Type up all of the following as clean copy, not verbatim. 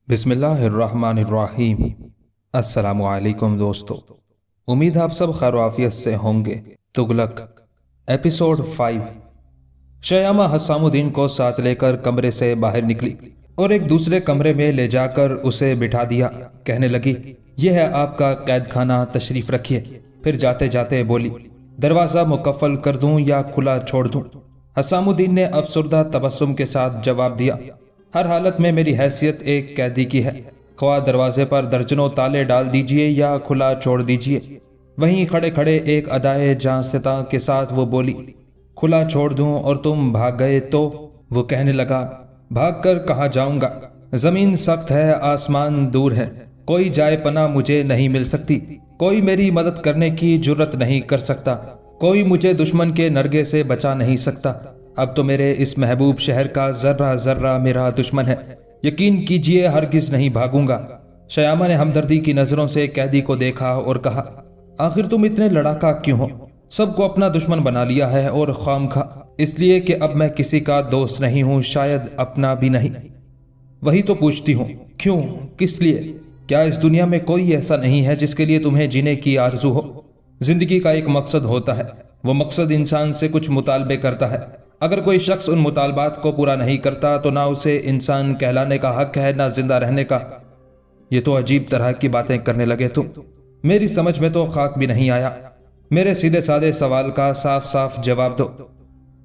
बिस्मिल्लाहिर्रहमानिर्रहीम। अस्सलामु अलैकुम दोस्तों, उम्मीद आप सब खैर आफियत से होंगे। तुगलक एपिसोड 5। शयामा हसामुद्दीन को साथ लेकर कमरे से बाहर निकली और एक दूसरे कमरे में ले जाकर उसे बिठा दिया। कहने लगी, यह है आपका कैद खाना, तशरीफ रखिए। फिर जाते जाते बोली, दरवाज़ा मुकफ्फल कर दूं या खुला छोड़ दूं? हसामुद्दीन ने अफसरदा तबस्सुम के साथ जवाब दिया, हर हालत में मेरी हैसियत एक कैदी की है। ख्वाह दरवाजे पर दर्जनों ताले डाल दीजिए या खुला छोड़ दीजिए। वहीं खड़े खड़े एक अदाए जांसता के साथ वो बोली, खुला छोड़ दूं और तुम भाग गए तो? वो कहने लगा, भाग कर कहाँ जाऊंगा? जमीन सख्त है, आसमान दूर है, कोई जाए पना मुझे नहीं मिल सकती, कोई मेरी मदद करने की जुर्रत नहीं कर सकता, कोई मुझे दुश्मन के नरगे से बचा नहीं सकता। अब तो मेरे इस महबूब शहर का जर्रा जर्रा मेरा दुश्मन है। यकीन कीजिए हरगिज नहीं भागूंगा। शयामा ने हमदर्दी की नजरों से कैदी को देखा और कहा, आखिर तुम इतने लड़ाका क्यों हो? सबको अपना दुश्मन बना लिया है और खामखा इसलिए कि अब मैं किसी का दोस्त नहीं हूं, शायद अपना भी नहीं। वही तो पूछती हूँ, क्यों, किस लिए? क्या इस दुनिया में कोई ऐसा नहीं है जिसके लिए तुम्हें जीने की आरजू हो? जिंदगी का एक मकसद होता है, वो मकसद इंसान से कुछ मुतालबे करता है। अगर कोई शख्स उन मुतालबात को पूरा नहीं करता तो ना उसे इंसान कहलाने का हक है, ना जिंदा रहने का। ये तो अजीब तरह की बातें करने लगे तुम, मेरी समझ में तो खाक भी नहीं आया। मेरे सीधे साधे सवाल का साफ साफ जवाब दो।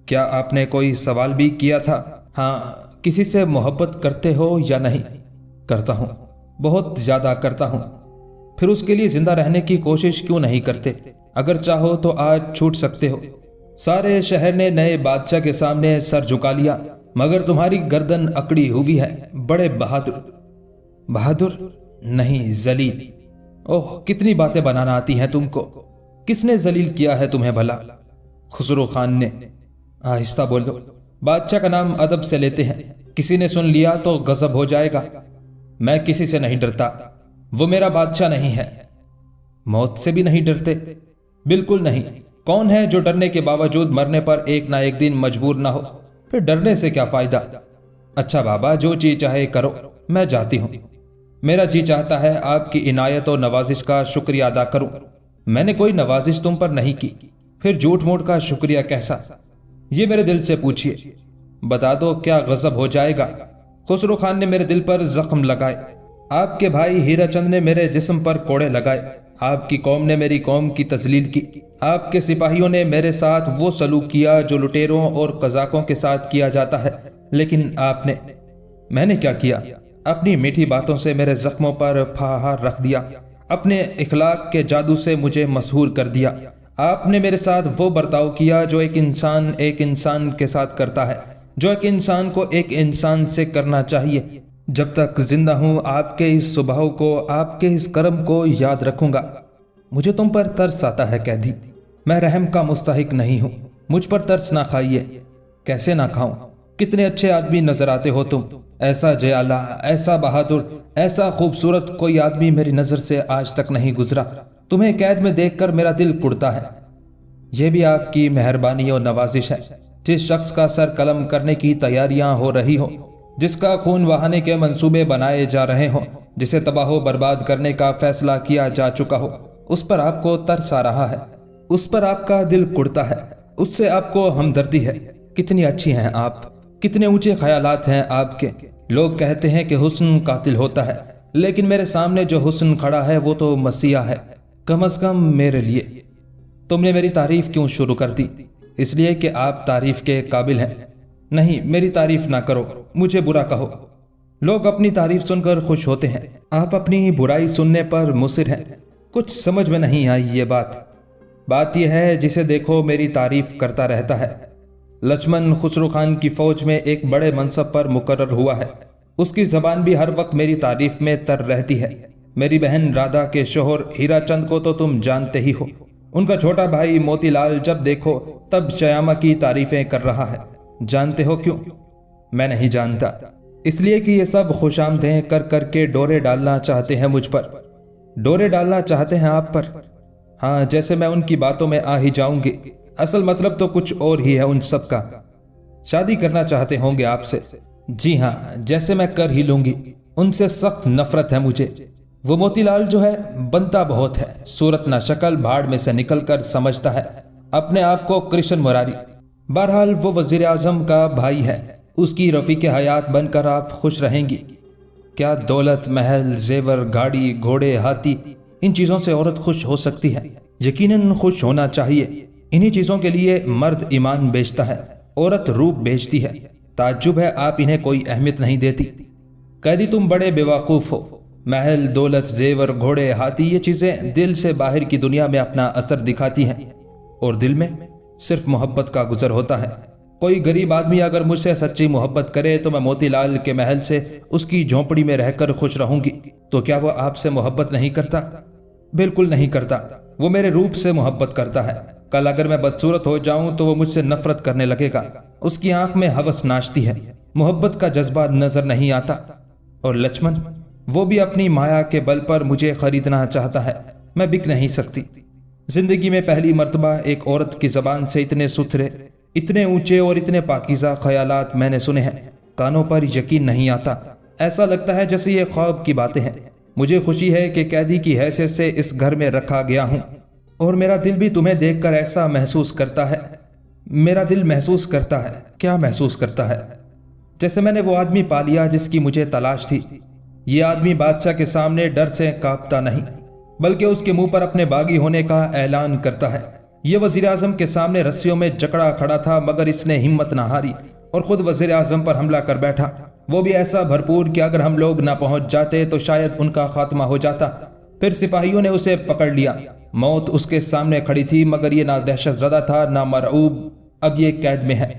क्या आपने कोई सवाल भी किया था? हाँ, किसी से मोहब्बत करते हो या नहीं? करता हूँ, बहुत ज्यादा करता हूँ। फिर उसके लिए जिंदा रहने की कोशिश क्यों नहीं करते? अगर चाहो तो आज छूट सकते हो। सारे शहर ने नए बादशाह के सामने सर झुका लिया, मगर तुम्हारी गर्दन अकड़ी हुई है। बड़े बहादुर। बहादुर नहीं, जलील। ओह, कितनी बातें बनाना आती हैं तुमको। किसने जलील किया है तुम्हें भला? खुसरो खान ने। आहिस्ता बोल दो, बादशाह का नाम अदब से लेते हैं, किसी ने सुन लिया तो गजब हो जाएगा। मैं किसी से नहीं डरता, वो मेरा बादशाह नहीं है। मौत से भी नहीं डरते? बिल्कुल नहीं। कौन है जो डरने के बावजूद मरने पर एक ना एक दिन मजबूर ना हो? फिर डरने से क्या फायदा? अच्छा बाबा, जो जी चाहे करो, मैं जाती हूं। मेरा जी चाहता है आपकी इनायत और नवाजिश का शुक्रिया अदा करूं। मैंने कोई नवाजिश तुम पर नहीं की, फिर झूठ मूठ का शुक्रिया कैसा? ये मेरे दिल से पूछिए, बता दो क्या गजब हो जाएगा? खुसरो खान ने मेरे दिल पर जख्म लगाए, आपके भाई हीरा चंद ने मेरे जिस्म पर कोड़े लगाए, आपकी कौम ने मेरी कौम की तजलील की, आपके सिपाहियों ने मेरे साथ वो सलूक किया जो लुटेरों और कजाकों के साथ किया जाता है। लेकिन आपने, मैंने क्या किया? अपनी मीठी बातों से मेरे जख्मों पर फाहा रख दिया, अपने इखलाक के जादू से मुझे मशहूर कर दिया। आपने मेरे साथ वो बर्ताव किया जो एक इंसान के साथ करता है, जो एक इंसान को एक इंसान से करना चाहिए। जब तक जिंदा हूं आपके इस स्वभाव को, आपके इस कर्म को याद रखूंगा। मुझे तुम पर तरस आता है कैदी, मैं रहम का मुस्तहिक नहीं हूं, मुझ पर तरस ना खाइए। कैसे ना खाऊं? कितने अच्छे आदमी नजर आते हो तुम, ऐसा जयाला, ऐसा बहादुर, ऐसा खूबसूरत कोई आदमी मेरी नजर से आज तक नहीं गुजरा। तुम्हें कैद में देखकर मेरा दिल कुड़ता है। यह भी आपकी मेहरबानी और नवाजिश है। जिस शख्स का सर कलम करने की तैयारियां हो रही हो, जिसका खून बहाने के मंसूबे बनाए जा रहे हो, जिसे तबाह बर्बाद करने का फैसला किया जा चुका हो, उस पर आपको तरस आ रहा है, उस पर आपका दिल कुड़ता है, उससे आपको हमदर्दी है। कितनी अच्छी हैं आप, कितने ऊंचे ख्यालात हैं आपके। लोग कहते हैं कि हुस्न कातिल होता है, लेकिन मेरे सामने जो हुस्न खड़ा है वो तो मसीहा है, कम अज कम मेरे लिए। तुमने मेरी तारीफ क्यों शुरू कर दी? इसलिए कि आप तारीफ के काबिल हैं। नहीं, मेरी तारीफ ना करो, मुझे बुरा कहो। लोग अपनी तारीफ सुनकर खुश होते हैं, आप अपनी बुराई सुनने पर मुसिर हैं। कुछ समझ में नहीं आई ये बात यह है, जिसे देखो मेरी तारीफ करता रहता है। लक्ष्मण खुसरो खान की फौज में एक बड़े मनसब पर मुकर्रर हुआ है, उसकी जबान भी हर वक्त मेरी तारीफ में तर रहती है। मेरी बहन राधा के शोहर हीरा चंद को तो तुम जानते ही हो, उनका छोटा भाई मोतीलाल जब देखो तब शयामा की तारीफें कर रहा है। जानते हो क्यों? मैं नहीं जानता, इसलिए कि ये सब खुशामदें कर करके डोरे डालना चाहते हैं मुझ पर। डोरे डालना चाहते हैं आप पर। हाँ, जैसे मैं उनकी बातों में आ ही जाऊंगी। असल मतलब तो कुछ और ही है उन सब का। शादी करना चाहते होंगे आपसे। जी हाँ, जैसे मैं कर ही लूंगी। उनसे सख्त नफरत है मुझे। वो मोतीलाल जो है बनता बहुत है, सूरत ना शक्ल, भाड़ में से निकलकर समझता है अपने आप को कृष्ण मुरारी। बहरहाल वो वजीर आजम का भाई है, उसकी रफीक हयात बनकर आप खुश रहेंगी। क्या दौलत, महल, जेवर, गाड़ी, घोड़े, हाथी, इन चीज़ों से औरत खुश हो सकती है? यकीनन खुश होना चाहिए। इन्हीं चीज़ों के लिए मर्द ईमान बेचता है, औरत रूप बेचती है। ताज्जुब है आप इन्हें कोई अहमियत नहीं देती। कैदी तुम बड़े बेवकूफ़ हो। महल, दौलत, जेवर, घोड़े, हाथी, ये चीज़ें दिल से बाहर की दुनिया में अपना असर दिखाती हैं और दिल में सिर्फ मोहब्बत का गुजर होता है। कोई गरीब आदमी अगर मुझसे सच्ची मोहब्बत करे तो मैं मोतीलाल के महल से उसकी झोंपड़ी में रहकर खुश रहूंगी। तो क्या वो आपसे मोहब्बत नहीं करता? बिल्कुल नहीं करता। वो मेरे रूप से मोहब्बत करता है। कल अगर मैं बदसूरत हो जाऊं तो वो मुझसे नफरत करने लगेगा। उसकी आंख में हवस नाचती है, मोहब्बत का जज्बा नजर नहीं आता। और लक्ष्मण, वो भी अपनी माया के बल पर मुझे खरीदना चाहता है। मैं बिक नहीं सकती। जिंदगी में पहली मर्तबा एक औरत की जबान से इतने सुथरे, इतने ऊंचे और इतने पाकीज़ा ख्यालात मैंने सुने हैं। कानों पर यकीन नहीं आता। ऐसा लगता है जैसे ये ख्वाब की बातें हैं। मुझे खुशी है कि कैदी की हैसियत से इस घर में रखा गया हूँ और मेरा दिल भी तुम्हें देखकर ऐसा महसूस करता है। मेरा दिल महसूस करता है। क्या महसूस करता है? जैसे मैंने वो आदमी पा लिया जिसकी मुझे तलाश थी। ये आदमी बादशाह के सामने डर से कांपता नहीं, बल्कि उसके मुंह पर अपने बागी होने का ऐलान करता है। ये वजीर आजम के सामने रस्सियों में जकड़ा खड़ा था, मगर इसने हिम्मत ना हारी और खुद वजीर आजम पर हमला कर बैठा। वो भी ऐसा भरपूर कि अगर हम लोग ना पहुंच जाते तो शायद उनका खात्मा हो जाता। फिर सिपाहियों ने उसे पकड़ लिया। मौत उसके सामने खड़ी थी, मगर ये ना दहशत ज़दा था ना मरऊब। अब ये कैद में है,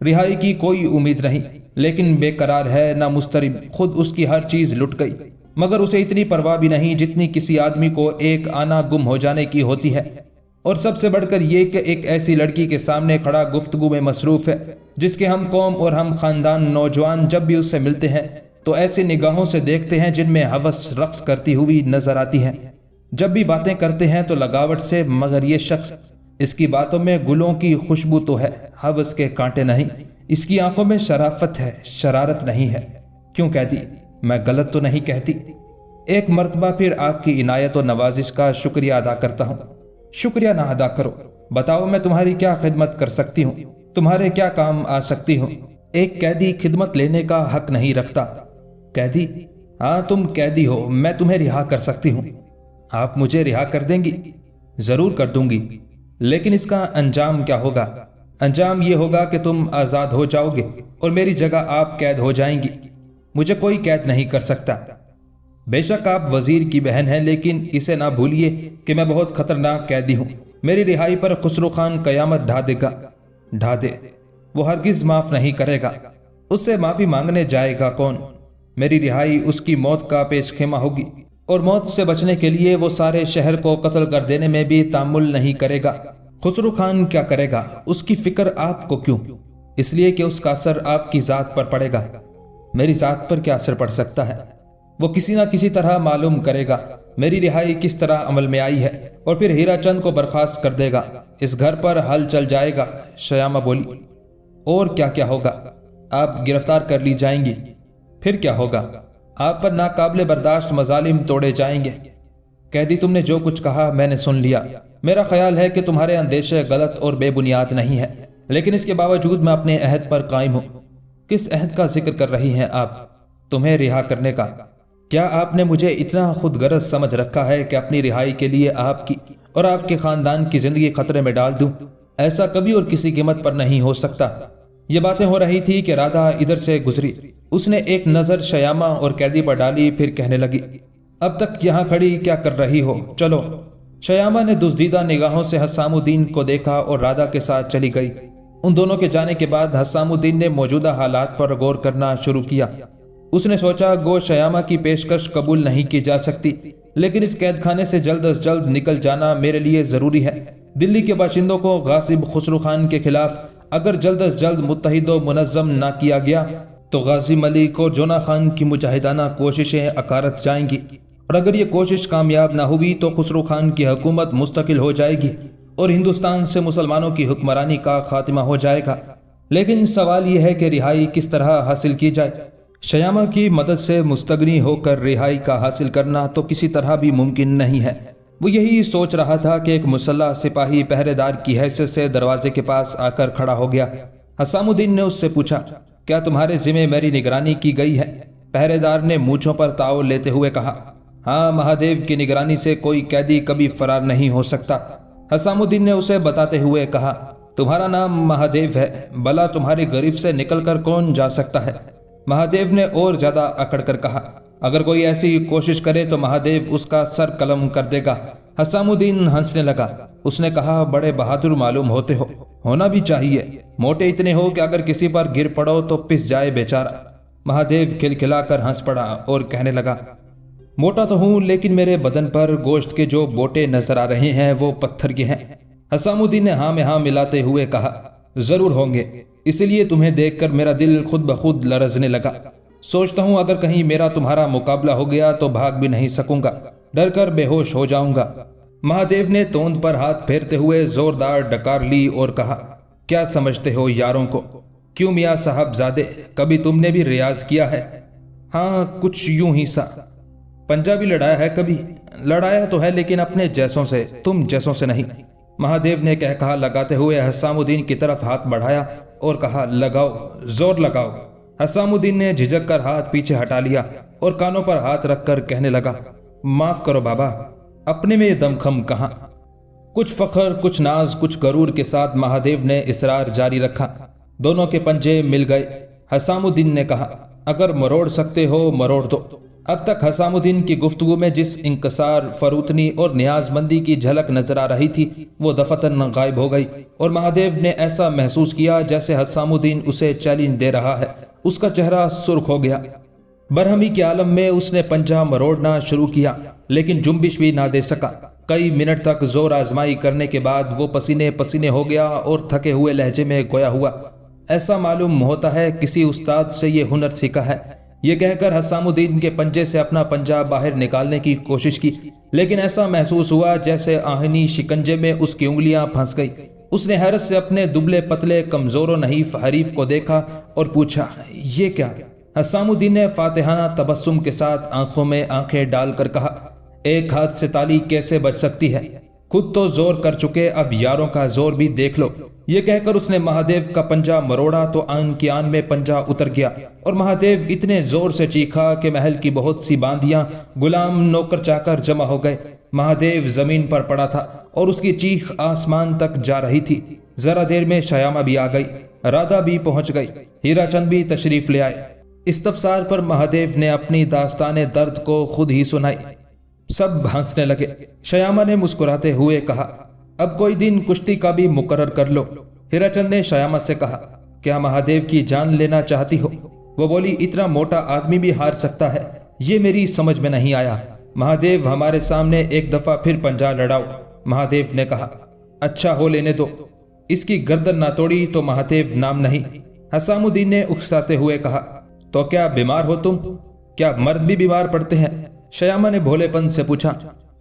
रिहाई की कोई उम्मीद नहीं, लेकिन बेकरार है ना मुस्तरिब। खुद उसकी हर चीज़ लुट गई, मगर उसे इतनी परवाह भी नहीं जितनी किसी आदमी को एक आना गुम हो जाने की होती है। और सबसे बढ़कर ये कि एक ऐसी लड़की के सामने खड़ा गुफ्तगू में मसरूफ़ है जिसके हम कौम और हम खानदान नौजवान जब भी उससे मिलते हैं तो ऐसी निगाहों से देखते हैं जिनमें हवस रक्स करती हुई नजर आती है। जब भी बातें करते हैं तो लगावट से, मगर ये शख्स, इसकी बातों में गुलों की खुशबू तो है, हवस के कांटे नहीं। इसकी आंखों में शराफत है, शरारत नहीं है। क्यों कहती? मैं गलत तो नहीं कहती। एक मर्तबा फिर आपकी इनायत और नवाजिश का शुक्रिया अदा करता हूँ। शुक्रिया ना अदा करो। बताओ मैं तुम्हारी क्या खिदमत कर सकती हूँ, तुम्हारे क्या काम आ सकती हूँ? एक कैदी खिदमत लेने का हक नहीं रखता। कैदी? हाँ, तुम कैदी हो। मैं तुम्हें रिहा कर सकती हूँ। आप मुझे रिहा कर देंगी? जरूर कर दूंगी, लेकिन इसका अंजाम क्या होगा? अंजाम ये होगा कि तुम आज़ाद हो जाओगे और मेरी जगह आप कैद हो जाएंगी। मुझे कोई कैद नहीं कर सकता। बेशक आप वजीर की बहन हैं, लेकिन इसे ना भूलिए कि मैं बहुत खतरनाक कैदी हूँ। मेरी रिहाई पर खुसरो खान कयामत ढा देगा। ढा दे? वो हरगिज माफ नहीं करेगा। उससे माफी मांगने जाएगा कौन? मेरी रिहाई उसकी मौत का पेशखेमा होगी और मौत से बचने के लिए वो सारे शहर को कत्ल कर देने में भी तामुल नहीं करेगा। खुसरो खान क्या करेगा? उसकी फिक्र आपको क्यों? इसलिए कि उसका असर आपकी जात पर पड़ेगा। मेरी जात पर क्या असर पड़ सकता है? वो किसी ना किसी तरह मालूम करेगा मेरी रिहाई किस तरह अमल में आई है और फिर हीरा चंद को बर्खास्त कर देगा। इस घर पर हल चल जाएगा। श्यामा बोली। और क्या क्या होगा? आप गिरफ्तार कर ली जाएंगी। फिर क्या होगा? आप पर नाकाबिले बर्दाश्त मजालिम तोड़े जाएंगे। कैदी, तुमने जो कुछ कहा मैंने सुन लिया। मेरा ख्याल है कि तुम्हारे अंदेशे गलत और बेबुनियाद नहीं है, लेकिन इसके बावजूद मैं अपने अहद पर कायम हूँ। किस अहद का जिक्र कर रही हैं आप? तुम्हें रिहा करने का। क्या आपने मुझे इतना खुद गरज समझ रखा है कि अपनी रिहाई के लिए आपकी और आपके खानदान की जिंदगी खतरे में डाल दूं? ऐसा कभी और किसी कीमत पर नहीं हो सकता। ये बातें हो रही थी कि राधा इधर से गुजरी। उसने एक नजर श्यामा और कैदी पर डाली, फिर कहने लगी, अब तक यहाँ खड़ी क्या कर रही हो? चलो। श्यामा ने दुस्दीदा निगाहों से हसामुद्दीन को देखा और राधा के साथ चली गई। उन दोनों के जाने के बाद हसामुद्दीन ने मौजूदा हालात पर गौर करना शुरू किया। उसने सोचा गो श्यामा की पेशकश कबूल नहीं की जा सकती, लेकिन इस कैद खाने से जल्द अज जल्द निकल जाना मेरे लिए जरूरी है। दिल्ली के बाशिंदों को गासिब खुसरो खान के खिलाफ अगर जल्द अज जल्द मुत्तहिद व मुनज़्ज़म ना किया गया तो गाजी मलिक और जोना खान की मुजाहिदाना कोशिशें अकारत जाएंगी और अगर ये कोशिश कामयाब ना हुई तो खुसरो खान की हुकूमत मुस्तकिल हो जाएगी और हिंदुस्तान से मुसलमानों की हुक्मरानी का खात्मा हो जाएगा। लेकिन सवाल यह है कि रिहाई किस तरह हासिल की जाए। शयामा की मदद से मुस्तगनी होकर रिहाई का हासिल करना तो किसी तरह भी मुमकिन नहीं है। वो यही सोच रहा था कि एक मुसल्लह सिपाही पहरेदार की हैसियत से दरवाजे के पास आकर खड़ा हो गया। हसामुद्दीन ने उससे पूछा, क्या तुम्हारे जिम्मे मेरी निगरानी की गई है? पहरेदार ने मूंछों पर ताव लेते हुए कहा, हाँ, महादेव की निगरानी से कोई कैदी कभी फरार नहीं हो सकता। हसामुद्दीन ने उसे बताते हुए कहा, तुम्हारा नाम महादेव है, भला तुम्हारी गिरफ्त से निकलकर कौन जा सकता है? महादेव ने और ज्यादा अकड़ कर कहा, अगर कोई ऐसी कोशिश करे तो महादेव उसका सर कलम कर देगा। हसामुद्दीन हंसने लगा। उसने कहा, बड़े बहादुर मालूम होते हो, होना भी चाहिए। मोटे इतने हो कि अगर किसी पर गिर पड़ो तो पिस जाए बेचारा। महादेव खिलखिलाकर हंस पड़ा और कहने लगा, मोटा तो हूं लेकिन मेरे बदन पर गोश्त के जो बोटे नजर आ रहे हैं वो पत्थर के हैं। हसामुद्दीन ने हाँ में हाँ मिलाते हुए कहा, जरूर होंगे, इसलिए तुम्हें देखकर मेरा दिल खुद ब खुद लरजने लगा। सोचता हूं अगर कहीं मेरा तुम्हारा मुकाबला हो गया तो भाग भी नहीं सकूंगा, डर कर बेहोश हो जाऊंगा। महादेव ने तोंद पर हाथ फेरते हुए जोरदार डकार ली और कहा, क्या समझते हो यारों को? क्यों मियाँ साहबजादे, कभी तुमने भी रियाज किया है? हाँ, कुछ यूं ही सा। पंजाबी लड़ाया है कभी? लड़ाया तो है लेकिन अपने जैसों से, तुम जैसों से नहीं। महादेव ने कह कहा लगाते हुए हसामुद्दीन की तरफ हाथ बढ़ाया और कहा, लगाओ, जोर लगाओ। हसामुद्दीन ने झिझक कर हाथ पीछे हटा लिया और कानों पर हाथ रखकर कहने लगा, माफ करो बाबा, अपने में दमखम कहाँ। कुछ फख्र, कुछ नाज, कुछ गरूर के साथ महादेव ने इसरार जारी रखा। दोनों के पंजे मिल गए। हसामुद्दीन ने कहा, अगर मरोड़ सकते हो मरोड़ दो। अब तक हसामुद्दीन की गुफ्तगू में जिस इंकसार, फरूतनी और नियाजमंदी की झलक नजर आ रही थी वो दफतन गायब हो गई और महादेव ने ऐसा महसूस किया जैसे हसामुद्दीन उसे चैलेंज दे रहा है। उसका चेहरा सुर्ख हो गया। बरहमी के आलम में उसने पंजा मरोड़ना शुरू किया लेकिन जुम्बिश भी ना दे सका। कई मिनट तक जोर आजमाई करने के बाद वो पसीने पसीने हो गया और थके हुए लहजे में गोया हुआ। ऐसा मालूम होता है किसी उस्ताद से ये हुनर सीखा है। ये कहकर हसामुद्दीन के पंजे से अपना पंजा बाहर निकालने की कोशिश की लेकिन ऐसा महसूस हुआ जैसे आहनी शिकंजे में उसकी उंगलियां फंस गई। उसने हैरत से अपने दुबले पतले कमजोर नहीफ हरीफ को देखा और पूछा, ये क्या? हसामुद्दीन ने फातिहाना तबस्सुम के साथ आंखों में आंखें डालकर कहा, एक हाथ से ताली कैसे बच सकती है? खुद तो जोर कर चुके, अब यारों का जोर भी देख लो। ये कहकर उसने महादेव का पंजा मरोड़ा तो आन की आन में पंजा उतर गया और महादेव इतने जोर से चीखा कि महल की बहुत सी बांदियां, गुलाम, नौकर चाकर जमा हो गए। महादेव जमीन पर पड़ा था और उसकी चीख आसमान तक जा रही थी। जरा देर में शयामा भी आ गई, राधा भी पहुंच गई, हीराचंद भी तशरीफ ले आए। इस्तफसार पर महादेव ने अपनी दास्ताने दर्द को खुद ही सुनाई। सब हंसने लगे। शयामा ने मुस्कुराते हुए कहा, अब कोई दिन कुश्ती का भी मुकर्रर कर लो। हीराचंद ने शयामा से कहा, क्या महादेव की जान लेना चाहती हो? वो बोली, इतना मोटा आदमी भी हार सकता है, ये मेरी समझ में नहीं आया। महादेव, हमारे सामने एक दफा फिर पंजा लड़ाओ। महादेव ने कहा, अच्छा हो लेने दो, इसकी गर्दन ना तोड़ी तो महादेव नाम नहीं। हसामुद्दीन ने उकसाते हुए कहा, तो क्या बीमार हो तुम? क्या मर्द भी बीमार पड़ते हैं? शयामा ने भोलेपन से पूछा,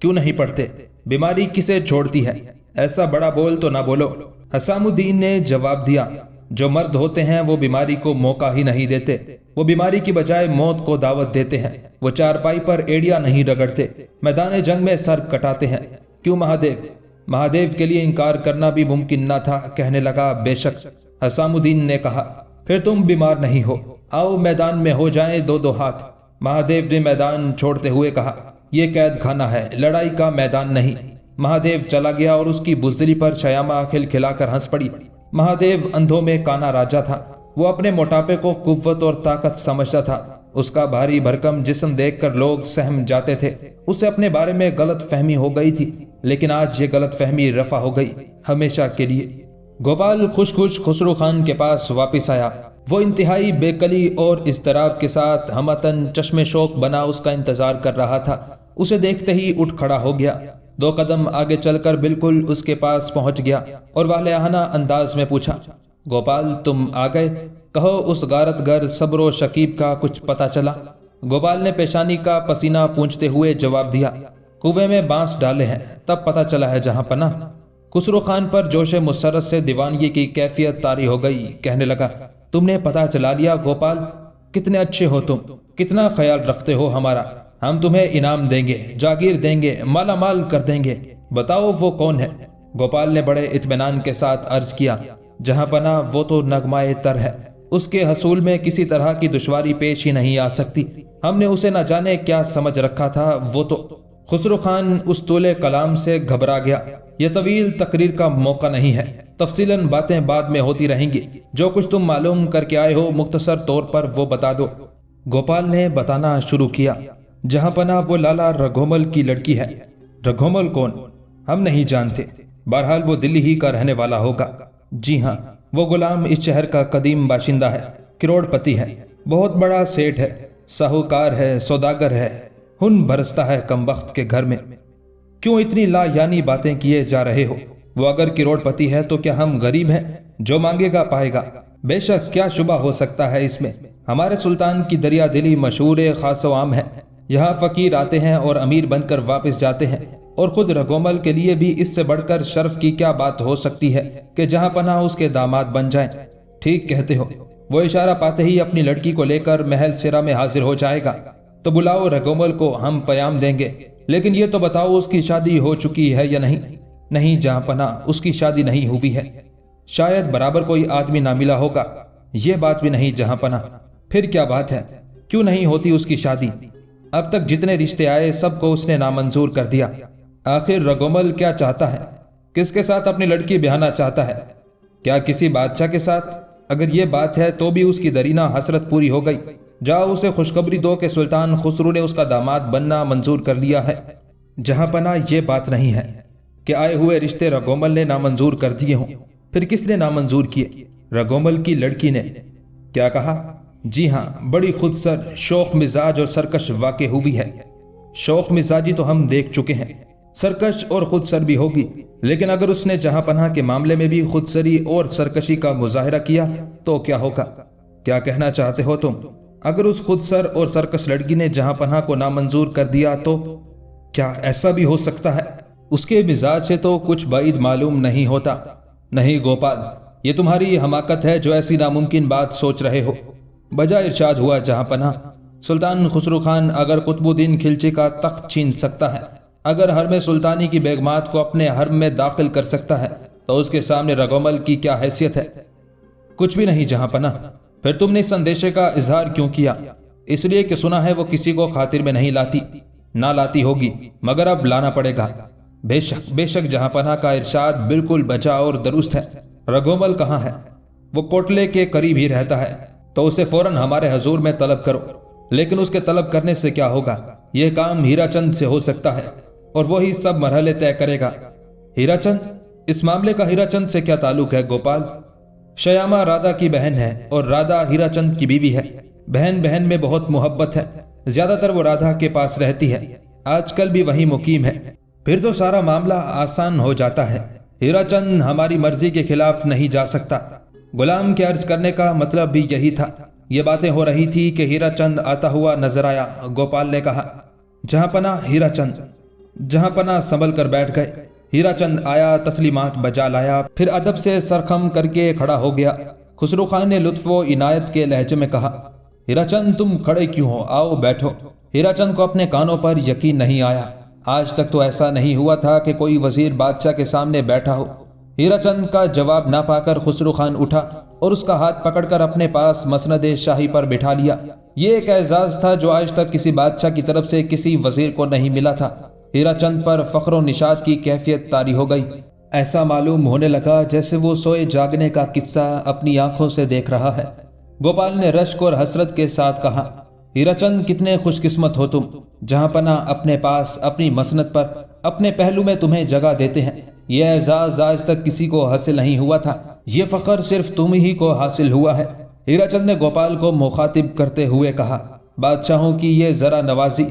क्यों नहीं पड़ते? बीमारी किसे छोड़ती है? ऐसा बड़ा बोल तो ना बोलो। हसामुद्दीन ने जवाब दिया, जो मर्द होते हैं वो बीमारी को मौका ही नहीं देते, वो बीमारी की बजाय मौत को दावत देते हैं। वो चारपाई पर एड़िया नहीं रगड़ते, मैदान जंग में सर कटाते हैं। क्यों महादेव? महादेव के लिए इनकार करना भी मुमकिन ना था। कहने लगा, बेशक। हसामुद्दीन ने कहा, फिर तुम बीमार नहीं हो, आओ मैदान में हो जाएं दो दो हाथ। महादेव ने मैदान छोड़ते हुए कहा, यह कैद खाना है, लड़ाई का मैदान नहीं। महादेव चला गया और उसकी बुजदली पर शयामा खिलखिलाकर हंस पड़ी। महादेव अंधों में काना राजा था। वो अपने मोटापे को कुव्वत और ताकत समझता था। उसका भारी भरकम जिस्म देखकर लोग सहम जाते थे। उसे अपने बारे में गलत फहमी हो गई थी, लेकिन आज ये गलत फहमी रफा हो गई, हमेशा के लिए। गोपाल खुश खुसरो खान के पास वापस आया। वो इंतहाई बेकली और इज़्तिराब के साथ हमतन चश्मे शौक बना उसका इंतजार कर रहा था। उसे देखते ही उठ खड़ा हो गया, 2 कदम आगे चलकर बिल्कुल उसके पास पहुंच गया और वालेहाना अंदाज में पूछा, गोपाल तुम आ गए? कहो उस गारतगर सब्रो शकीब का कुछ पता चला? गोपाल ने पेशानी का पसीना पूंछते हुए जवाब दिया। कुएं में बांस डाले हैं, तब पता चला है जहां पना। खुसरो खान पर जोश मुसरत से दीवानगी की कैफियत तारी हो गई। कहने लगा, तुमने पता चला लिया गोपाल, कितने अच्छे हो तुम, कितना ख्याल रखते हो हमारा। हम तुम्हें इनाम देंगे, जागीर देंगे, माला माल कर देंगे। बताओ वो कौन है? गोपाल ने बड़े इत्मीनान के साथ अर्ज किया, जहां पना वो तो नगमाए तर है, उसके हसूल में किसी तरह की दुश्वारी पेश ही नहीं आ सकती। हमने उसे न जाने क्या समझ रखा था। वो तो खुसरो खान उस तूले कलाम से घबरा गया। यह तवील तकरीर का मौका नहीं है, तफसीलन बातें बाद में होती रहेंगी। जो कुछ तुम मालूम करके आए हो मुख्तसर तौर पर वो बता दो। गोपाल ने बताना शुरू किया। जहां पना वो लाला रघोमल की लड़की है। रघोमल कौन? हम नहीं जानते, बहरहाल वो दिल्ली ही का रहने वाला होगा। जी हाँ, वो गुलाम इस शहर का कदीम बाशिंदा है, करोड़पति है, बहुत बड़ा सेठ है, साहूकार है, सौदागर है, हुन बरसता है कमबख्त के घर में। क्यों इतनी लायानी बातें किए जा रहे हो? वो अगर करोड़पति है तो क्या हम गरीब हैं? जो मांगेगा पाएगा। बेशक, क्या शुबा हो सकता है इसमें। हमारे सुल्तान की दरिया दिली मशहूर खासो आम है। यहाँ फकीर आते हैं और अमीर बनकर वापस जाते हैं, और खुद रघोमल के लिए भी इससे बढ़कर शर्फ की क्या बात हो सकती है कि जहां पनाह उसके दामाद बन जाएं। ठीक कहते हो। वो इशारा पाते ही अपनी लड़की को लेकर महल सिरा में हाजिर हो जाएगा। तो बुलाओ रघोमल को, हम पयाम देंगे। लेकिन ये तो बताओ उसकी शादी हो चुकी है या नहीं? नहीं जहां पनाह, उसकी शादी नहीं हुई है। शायद बराबर कोई आदमी ना मिला होगा। ये बात भी नहीं जहां पनाह। फिर क्या बात है, क्यों नहीं होती उसकी शादी? अब तक जितने रिश्ते आए सबको उसने नामंजूर कर दिया। आखिर रघोमल क्या चाहता है? किसके साथ अपनी लड़की ब्याहना चाहता है? क्या किसी बादशाह के साथ? अगर ये बात है तो भी उसकी दरीना हसरत पूरी हो गई। जाओ उसे खुशखबरी दो कि सुल्तान खुसरो ने उसका दामाद बनना मंजूर कर लिया है। जहां पना ये बात नहीं है कि आए हुए रिश्ते रघोमल ने नामंजूर कर दिए हों। फिर किसने नामंजूर किए? रघोमल की लड़की ने। क्या कहा? जी हाँ, बड़ी खुदसर, शौक मिजाज और सरकश वाक़ई हुई है। शौक मिजाजी तो हम देख चुके हैं, सरकश और खुदसर भी होगी। लेकिन अगर उसने जहां पनाह के मामले में भी खुदसरी और सरकशी का मुजाहिरा किया तो क्या होगा? क्या कहना चाहते हो तुम? अगर उस खुदसर और सरकश लड़की ने जहां पनाह को नामंजूर कर दिया तो क्या ऐसा भी हो सकता है? उसके मिजाज से तो कुछ बाइद मालूम नहीं होता। नहीं गोपाल, ये तुम्हारी हमाकत है जो ऐसी नामुमकिन बात सोच रहे हो। बजा इरशाद हुआ जहां पनाह, सुल्तान खुसरो खान अगर कुतुबुद्दीन खिलची का तख्त छीन सकता है, अगर हरम सुल्तानी की बेगमात को अपने हरम में दाखिल कर सकता है, तो उसके सामने रघोमल की क्या हैसियत है? कुछ भी नहीं जहां पनाह। फिर तुमने इस संदेशे का इजहार क्यों किया? इसलिए कि सुना है वो किसी को खातिर में नहीं लाती। ना लाती होगी, मगर अब लाना पड़ेगा। बेशक बेशक, जहां पनाह का इरशाद बिल्कुल बचा और दुरुस्त है। रघोमल कहाँ है? वो कोटले के करीब ही रहता है, तो उसे फौरन हमारे हजूर में तलब करो। लेकिन उसके तलब करने से क्या होगा? यह काम हीराचंद से हो सकता है, और वो ही सब मरहले तय करेगा। हीराचंद? इस मामले का हीराचंद से क्या ताल्लुक है गोपाल? शयामा राधा की बहन है और राधा हीराचंद की बीवी है। बहन बहन में बहुत मोहब्बत है। ज्यादातर वो राधा के पास रहती है, आजकल भी वहीं मुकीम है। फिर तो सारा मामला आसान हो जाता है। हीराचंद हमारी मर्जी के खिलाफ नहीं जा सकता। गुलाम के अर्ज करने का मतलब भी यही था। ये बातें हो रही थी कि हीराचंद आता हुआ नजर आया। गोपाल ने कहा, जहां पना हीराचंद। जहां पना संभल कर बैठ गए। हीराचंद आया, तस्लीमात बजा लाया, फिर अदब से सरखम करके खड़ा हो गया। खुसरो खान ने लुत्फ व इनायत के लहजे में कहा, हीराचंद तुम खड़े क्यों हो? आओ बैठो। हीराचंद को अपने कानों पर यकीन नहीं आया। आज तक तो ऐसा नहीं हुआ था कि कोई वजीर बादशाह के सामने बैठा हो। हीराचंद का जवाब ना पाकर खुसरो खान उठा और उसका हाथ पकड़कर अपने पास मसनद शाही पर बिठा लिया। ये एक एजाज था जो आज तक किसी बादशाह की तरफ से किसी वजीर को नहीं मिला था। हीराचंद पर फख्र व निशात की कैफियत तारी हो गई। ऐसा मालूम होने लगा जैसे वो सोए जागने का किस्सा अपनी आंखों से देख रहा है। गोपाल ने रश्क और हसरत के साथ कहा, हीराचंद कितने खुशकिस्मत हो तुम। जहां पना अपने पास अपनी मसनद पर अपने पहलू में तुम्हें जगह देते हैं। यह एजाज आज तक किसी को हासिल नहीं हुआ था। ये फख्र सिर्फ तुम ही को हासिल हुआ है। हीराचंद ने गोपाल को मुखातिब करते हुए कहा, बादशाहों की ये जरा नवाजी,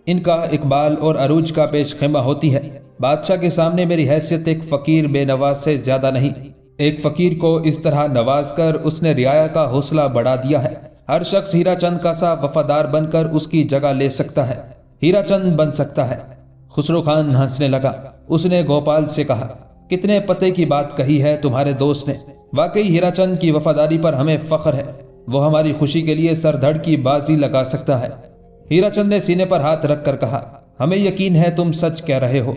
इनका इकबाल और अरूज का पेश खैमा होती है। बादशाह के सामने मेरी हैसियत एक फकीर बेनवाज से ज्यादा नहीं। एक फकीर को इस तरह नवाज कर उसने रियाया का हौसला बढ़ा दिया है। ہر شخص ہیرا چند کا سا وفادار بن کر اس کی جگہ لے سکتا ہے، ہیرا چند بن سکتا ہے۔ خسرو خان ہنسنے لگا۔ اس نے گوپال سے کہا، کتنے پتے کی بات کہی ہے تمہارے دوست نے، واقعی ہیرا چند کی وفاداری پر ہمیں فخر ہے، وہ ہماری خوشی کے لیے سر دھڑ کی بازی لگا سکتا ہے۔ ہیرا چند نے سینے پر ہاتھ رکھ کر کہا، ہمیں یقین ہے تم سچ کہہ رہے ہو۔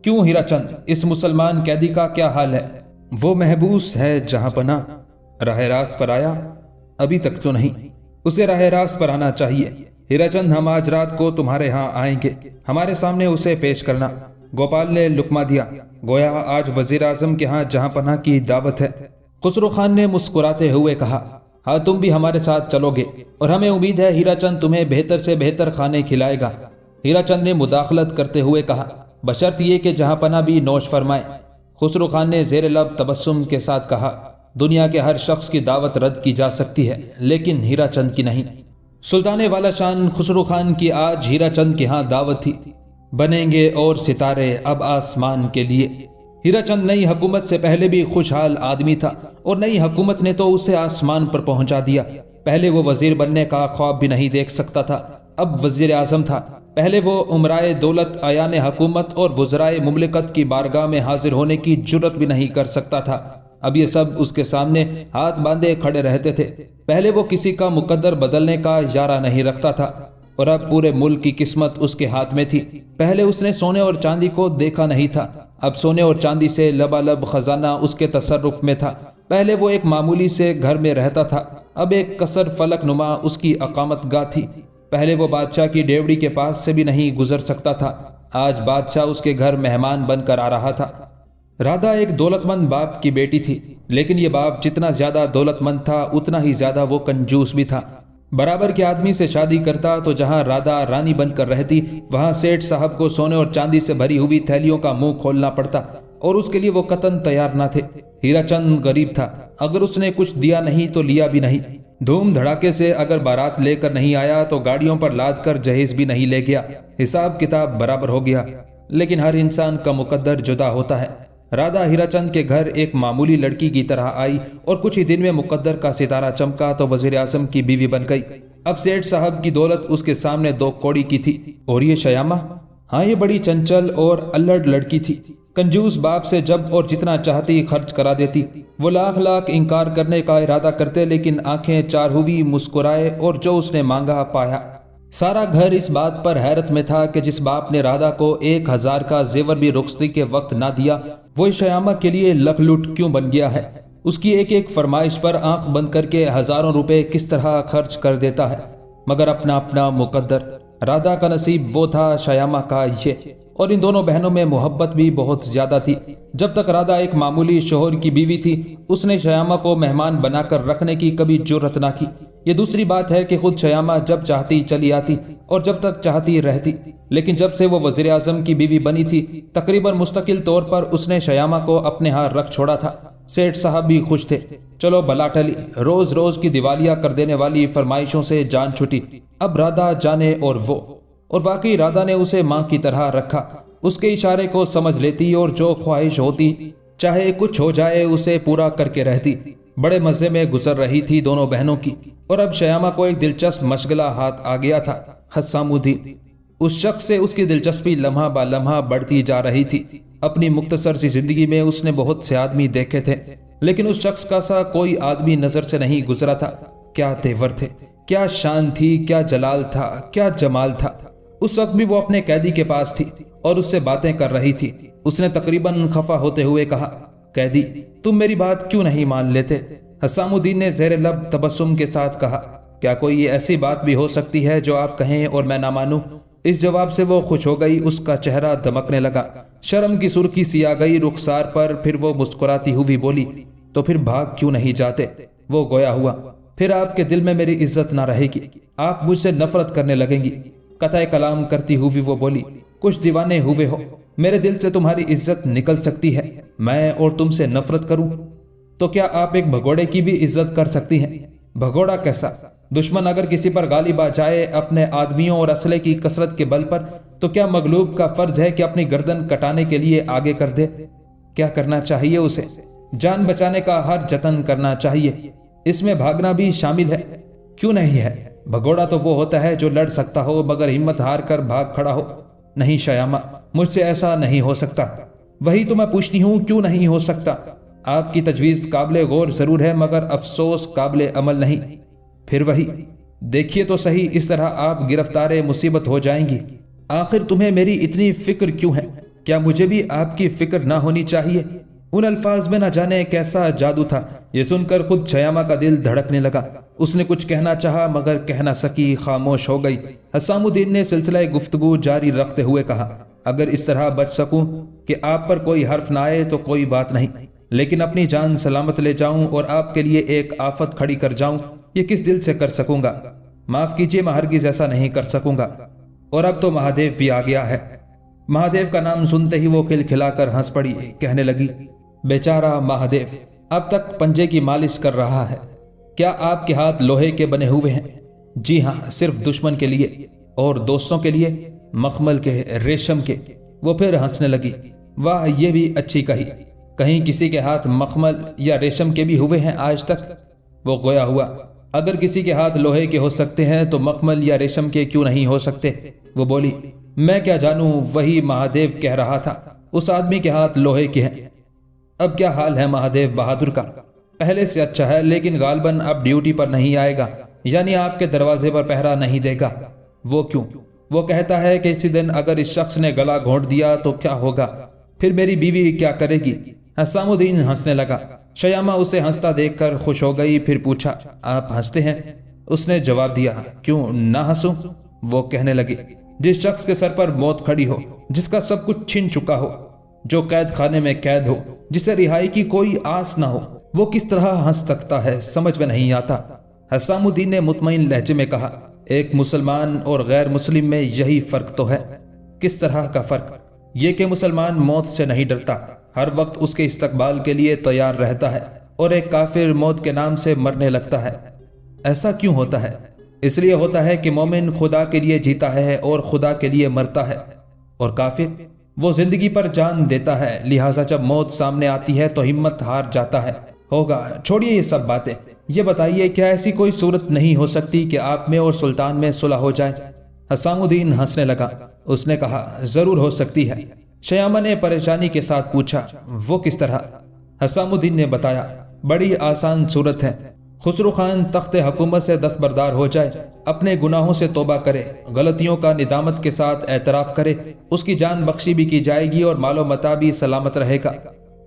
کیوں ہیرا چند، اس مسلمان قیدی کا کیا حال ہے؟ وہ محبوس ہے جہاں پناہ، راہ راست پر آیا؟ ابھی تک تو نہیں، اسے راہ راست پر آنا چاہیے۔ ہیرا چند، ہم آج رات کو تمہارے ہاں آئیں گے، ہمارے سامنے اسے پیش کرنا۔ گوپال نے لقمہ دیا، گویا آج وزیر اعظم کے ہاں جہاں پناہ کی دعوت ہے۔ خسرو خان نے مسکراتے ہوئے کہا، ہاں تم بھی ہمارے ساتھ چلو گے، اور ہمیں امید ہے ہیرا چند تمہیں بہتر سے بہتر کھانے کھلائے گا۔ ہیرا چند نے مداخلت کرتے ہوئے کہا، بشرط یہ کہ جہاں پناہ بھی نوش فرمائے۔ خسرو خان نے زیر لب تبسم کے ساتھ کہا، دنیا کے ہر شخص کی دعوت رد کی جا سکتی ہے، لیکن ہیرا چند کی نہیں۔ سلطان والا شان خسرو خان کی آج ہیرا چند کے ہاں دعوت تھی۔ بنیں گے اور ستارے اب آسمان کے لیے۔ ہیرا چند نئی حکومت سے پہلے بھی خوشحال آدمی تھا، اور نئی حکومت نے تو اسے آسمان پر پہنچا دیا۔ پہلے وہ وزیر بننے کا خواب بھی نہیں دیکھ سکتا تھا، اب وزیر اعظم تھا۔ پہلے وہ امرائے دولت، ایان حکومت اور وزرائے مملکت کی بارگاہ میں حاضر ہونے کی جرت بھی نہیں کر سکتا تھا، اب یہ سب اس کے سامنے ہاتھ باندھے کھڑے رہتے تھے۔ پہلے وہ کسی کا مقدر بدلنے کا اشارہ نہیں رکھتا تھا، اور اب پورے ملک کی قسمت اس کے ہاتھ میں تھی۔ پہلے اس نے سونے اور چاندی کو دیکھا نہیں تھا، اب سونے اور چاندی سے لبالب خزانہ اس کے تصرف میں تھا۔ پہلے وہ ایک معمولی سے گھر میں رہتا تھا، اب ایک قصر فلک نما اس کی اقامت گاہ تھی۔ پہلے وہ بادشاہ کی ڈیوڑی کے پاس سے بھی نہیں گزر سکتا تھا، آج بادشاہ اس کے گھر مہمان بن کر آ رہا تھا۔ رادھا ایک دولت مند باپ کی بیٹی تھی، لیکن یہ باپ جتنا زیادہ دولت مند تھا اتنا ہی زیادہ وہ کنجوس بھی تھا۔ برابر کے آدمی سے شادی کرتا تو جہاں رادھا رانی بن کر رہتی، وہاں سیٹھ صاحب کو سونے اور چاندی سے بھری ہوئی تھیلیوں کا منہ کھولنا پڑتا، اور اس کے لیے وہ قطعاً تیار نہ تھے۔ ہیرا چند غریب تھا، اگر اس نے کچھ دیا نہیں تو لیا بھی نہیں۔ دھوم دھڑاکے سے اگر بارات لے کر نہیں آیا تو گاڑیوں پر لاد کر جہیز بھی نہیں لے گیا، حساب کتاب برابر ہو گیا۔ لیکن ہر انسان کا مقدر جدا ہوتا ہے۔ رادھا ہیرا چند کے گھر ایک معمولی لڑکی کی طرح آئی، اور کچھ ہی دن میں مقدر کا ستارہ چمکا تو وزیر اعظم کی بیوی بن گئی۔ اب سیٹھ صاحب کی دولت اس کے سامنے دو کوڑی کی تھی، اور یہ شیامہ، ہاں یہ بڑی چنچل اور الڑ لڑکی تھی، کنجوس باپ سے جب اور جتنا چاہتی خرچ کرا دیتی۔ وہ لاکھ لاکھ انکار کرنے کا ارادہ کرتے، لیکن آنکھیں چار ہوئی مسکرائے اور جو اس نے مانگا پایا۔ سارا گھر اس بات پر حیرت میں تھا کہ جس باپ نے رادھا کو 1000 کا زیور بھی رخصتی کے وقت نہ دیا، وہ شیامہ کے لیے لکھ لوٹ کیوں بن گیا ہے؟ اس کی ایک ایک فرمائش پر آنکھ بند کر کے ہزاروں روپے کس طرح خرچ کر دیتا ہے، مگر اپنا اپنا مقدر۔ رادھا کا نصیب وہ تھا، شیامہ کا یہ، اور ان دونوں بہنوں میں محبت بھی بہت زیادہ تھی۔ جب تک رادھا ایک معمولی شوہر کی بیوی تھی، اس نے شیامہ کو مہمان بنا کر رکھنے کی کبھی جرت نہ کی۔ یہ دوسری بات ہے کہ خود شیامہ جب چاہتی چلی آتی اور جب تک چاہتی رہتی، لیکن جب سے وہ وزیر اعظم کی بیوی بنی تھی، تقریباً مستقل طور پر اس نے شیامہ کو اپنے ہاں رکھ چھوڑا تھا۔ سیٹھ صاحب بھی خوش تھے۔ چلو بلا ٹلی، روز روز کی دیوالیہ کر دینے والی فرمائشوں سے جان چھٹی، اب رادھا جانے اور وہ۔ اور واقعی رادھا نے اسے ماں کی طرح رکھا، اس کے اشارے کو سمجھ لیتی اور جو خواہش ہوتی چاہے کچھ ہو جائے اسے پورا کر کے رہتی۔ بڑے مزے میں گزر رہی تھی دونوں بہنوں کی، اور اب شیامہ کو ایک دلچسپ مشغلہ ہاتھ آ گیا تھا، حسام الدین۔ اس شخص سے اس کی دلچسپی لمحہ با لمحہ بڑھتی جا رہی تھی۔ اپنی مختصر سی زندگی میں اس نے بہت سے آدمی دیکھے تھے، لیکن اس شخص کا سا کوئی آدمی نظر سے نہیں گزرا تھا۔ کیا تیور تھے، کیا شان تھی، کیا جلال تھا، کیا جمال تھا۔ اس وقت بھی وہ اپنے قیدی کے پاس تھی اور اس سے باتیں کر رہی تھی۔ اس نے تقریباً خفا ہوتے ہوئے کہا، قیدی، تم میری بات کیوں نہیں مان لیتے؟ حسام الدین نے زیر لب تبسم کے ساتھ کہا، کیا کوئی ایسی بات بھی ہو سکتی ہے جو آپ کہیں اور میں نہ مانوں؟ اس جواب سے وہ خوش ہو گئی، اس کا چہرہ دمکنے لگا، شرم کی سرخی سی آ گئی رخسار پر۔ پھر وہ مسکراتی ہوئی بولی، تو پھر بھاگ کیوں نہیں جاتے؟ وہ گویا ہوا، پھر آپ کے دل میں میری عزت نہ رہے گی، آپ مجھ سے نفرت کرنے لگیں گی۔ قطع کلام کرتی ہوئی وہ بولی، کچھ دیوانے ہوئے ہو، میرے دل سے تمہاری عزت نکل سکتی ہے، میں اور تم سے نفرت کروں تو کیا آپ ایک بھگوڑے کی بھی عزت کر سکتی ہیں؟ بھگوڑا کیسا؟ دشمن اگر کسی پر غالب آ جائے اپنے آدمیوں اور اسلحے کی کثرت کے بل پر، تو کیا مغلوب کا فرض ہے کہ اپنی گردن کٹانے کے لیے آگے کر دے؟ کیا کرنا چاہیے اسے؟ جان بچانے کا ہر جتن کرنا چاہیے، اس میں بھاگنا بھی شامل ہے۔ क्यों नहीं है? भगोड़ा तो वो होता है जो लड़ सकता हो मगर हिम्मत हार कर भाग खड़ा हो। नहीं श्यामा, मुझसे ऐसा नहीं हो सकता। वही तो मैं पूछती हूँ, क्यों नहीं हो सकता? आपकी तजवीज़ काबिले गौर जरूर है मगर अफसोस काबिले अमल नहीं। फिर वही, देखिए तो सही, इस तरह आप गिरफ्तार मुसीबत हो जाएंगी। आखिर तुम्हें मेरी इतनी फिक्र क्यों है? क्या मुझे भी आपकी फिक्र ना होनी चाहिए? उन अल्फाज में न जाने कैसा जादू था। ये सुनकर खुद शयामा का दिल धड़कने लगा। उसने कुछ कहना चाहा मगर कह ना सकी, खामोश हो गई। हसामुद्दीन ने सिलसिला गुफ्तगू जारी रखते हुए कहा, अगर इस तरह बच सकूं कि आप पर कोई हर्फ ना आए तो कोई बात नहीं, लेकिन अपनी जान सलामत ले जाऊं और आपके लिए एक आफत खड़ी कर जाऊं, ये किस दिल से कर सकूंगा? माफ कीजिए, मैं हरगिज ऐसा नहीं कर सकूंगा। और अब तो महादेव भी आ गया है। महादेव का नाम सुनते ही वो खिलखिलाकर हंस पड़ी। कहने लगी, बेचारा महादेव अब तक पंजे की मालिश कर रहा है। क्या आपके हाथ लोहे के बने हुए हैं? जी हाँ, सिर्फ दुश्मन के लिए और दोस्तों के लिए मखमल के, रेशम के। वो फिर हंसने लगी। वाह, ये भी अच्छी कही। कहीं किसी के हाथ मखमल या रेशम के भी हुए हैं आज तक? वो गोया हुआ। अगर किसी के हाथ लोहे के हो सकते हैं तो मखमल या रेशम के क्यों नहीं हो सकते? वो बोली, मैं क्या जानूं, वही महादेव कह रहा था, उस आदमी के हाथ लोहे के हैं। अब क्या हाल है महादेव बहादुर का? पहले से अच्छा है, लेकिन गालबन अब ड्यूटी पर नहीं आएगा, यानी आपके दरवाजे पर पहरा नहीं देगा। वो क्यों? वो कहता है कि इसी दिन अगर इस शख्स ने गला घोंट दिया तो क्या होगा? फिर मेरी बीवी क्या करेगी? हसामुद्दीन हंसने लगा। शयामा उसे हंसता देखकर खुश हो गई। फिर पूछा, आप हंसते हैं? उसने जवाब दिया, क्यों ना हंसूं? वो कहने लगी, जिस शख्स के सर पर मौत खड़ी हो, जिसका सब कुछ छिन चुका हो, जो कैद खाने में कैद हो, जिसे रिहाई की कोई आस ना हो, वो किस तरह हंस सकता है? समझ में नहीं आता। हसामुद्दीन ने मुतमईन लहजे में कहा, एक मुसलमान और गैर मुस्लिम में यही फर्क तो है। किस तरह का फर्क? ये कि मुसलमान मौत से नहीं डरता, हर वक्त उसके इस्तकबाल के लिए तैयार रहता है, और एक काफिर मौत के नाम से मरने लगता है। ऐसा क्यों होता है? इसलिए होता है कि मोमिन खुदा के लिए जीता है और खुदा के लिए मरता है, और काफिर वो जिंदगी पर जान देता है। लिहाजा जब मौत सामने आती है तो हिम्मत हार जाता है। होगा, छोड़िए ये सब बातें। ये बताइए, क्या ऐसी कोई सूरत नहीं हो सकती कि आप में और सुल्तान में सुलह हो जाए? हसामुद्दीन हंसने लगा। उसने कहा, जरूर हो सकती है। शयामा ने परेशानी के साथ पूछा, वो किस तरह? हसामुद्दीन ने बताया, बड़ी आसान सूरत है। खुसरो खान तख्त हुकूमत से दस्तबरदार हो जाए, अपने गुनाहों से तौबा करे, गलतियों का निदामत के साथ एतराफ़ करे, उसकी जान बख्शी भी की जाएगी और मालो मता भी सलामत रहेगा।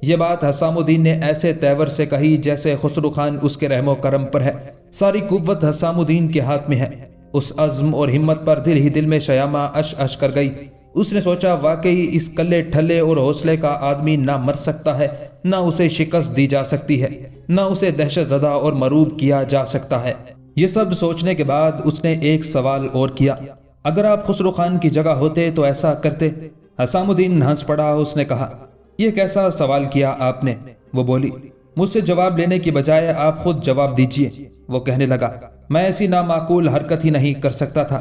ये बात हसामुद्दीन ने ऐसे तेवर से कही जैसे खुसरो खान उसके रहमो करम पर है। सारी कुव्वत हसामुद्दीन के हाथ में है। उस अज़्म और हिम्मत पर दिल ही दिल में शयामा अश अश कर गई। उसने सोचा, वाकई इस कल्ले ठल्ले और हौसले का आदमी ना मर सकता है, ना उसे शिकस्त दी जा सकती है, ना उसे दहशतज़दा और मरूब किया जा सकता है। ये सब सोचने के बाद उसने एक सवाल और किया, अगर आप खुसरो खान की जगह होते तो ऐसा करते? हसामुद्दीन हंस पड़ा। उसने कहा, यह कैसा सवाल किया आपने? वो बोली, मुझसे जवाब लेने की बजाय आप खुद जवाब दीजिए। वो कहने लगा, मैं ऐसी नामाकूल हरकत ही नहीं कर सकता था।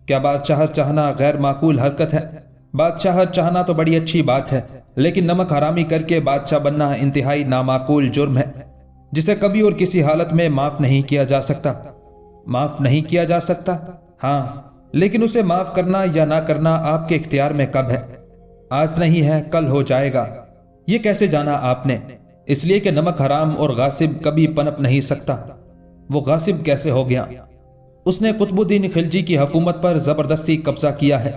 क्या बादशाहत चाहना गैर माकूल हरकत है? बादशाहत चाहना तो बड़ी अच्छी बात है, लेकिन नमक हरामी करके बादशाह बनना इंतहाई नामाकूल जुर्म है, जिसे कभी और किसी हालत में माफ नहीं किया जा सकता। माफ नहीं किया जा सकता? हाँ, लेकिन उसे माफ करना या ना करना आपके इख्तियार में कब है? आज नहीं है, कल हो जाएगा। ये कैसे जाना आपने? इसलिए कि नमक हराम और गासिब कभी पनप नहीं सकता। वो गासिब कैसे हो गया? उसने कुतुबुद्दीन खिलजी की हुकूमत पर जबरदस्ती कब्जा किया है।